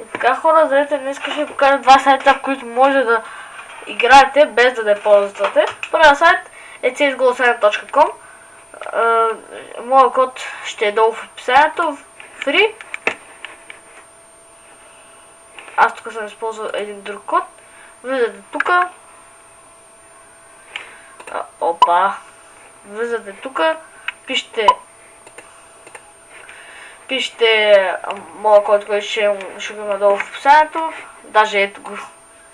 И така, хора, здравейте, днес ще ви покажа два сайта, в които може да играете без да не ползвате. Първият сайт е csgo7.com. Моят код ще е долу в описанието. Free. Аз тук съм използвал един друг код. Влизате тук. Влизате тук. Пишете моят код, който ще го има долу в описанието. Даже ето го.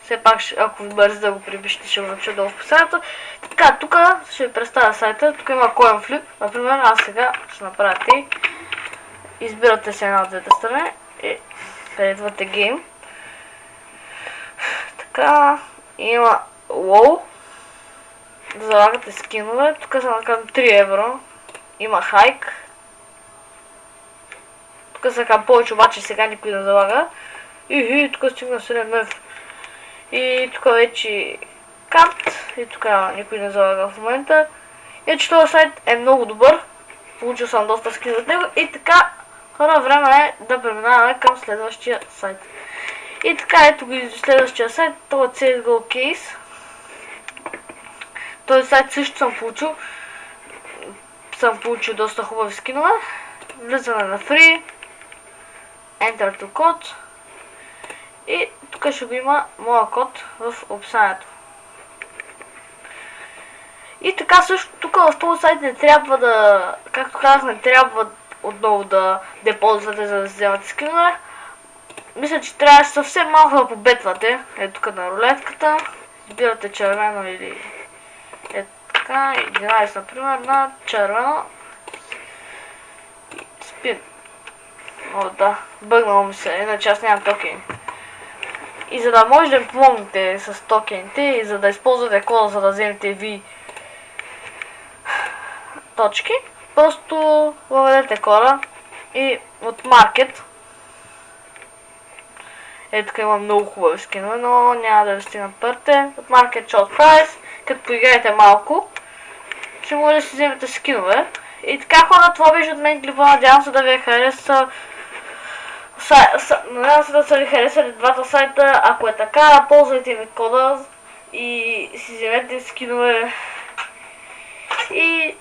Все пак, ако ви бързи да го припишете, ще го напиша долу в описанието. Така, тук ще ви представя сайта. Тук има Coin Flip. Например, аз сега ще направя тъй. Избирате се една от двете страни и следвате гейм. Така, има WoW. Да залагате скинове. Тук са накъм 3 евро. Има хайк. Тук са към повече, обаче сега никой не залага. Тук стигна 7 евро. И тук вече карт. И тук никой не залага в момента. И че този сайт е много добър. Получил съм доста скинове от него. И така, хора, време е да преминаваме към следващия сайт. И така, ето го следващия сайт. Това е CSGO Case. Този сайт също съм получил доста хубави скинове. Влизане на Free. Enter to код. И тук ще го има моя код в описанието. И така също тук в този сайт не трябва да, както казах, не трябва отново да ползвате, за да вземате скинове. Мисля, че трябва съвсем малко да побетвате. Ето тук на рулетката. Избирате червено или ето така, 11 например на червено. Спин. О, да, бъгнало ми се, иначе аз нямам токени. И за да може да ми помогнете с токените и за да използвате кода, за да вземете ви точки, просто въведете кода и от Market. Ето тук има много хубави скинове, но няма да ви стигнат пърте. От Market Short Price, като поиграете малко, ще може да си вземете скинове. И така, хора, това беше от мен клипа, надявам се да ви хареса. Надявам се да са ви харесали двата сайта. Ако е така, ползвайте ми кода и си вземете скинове. И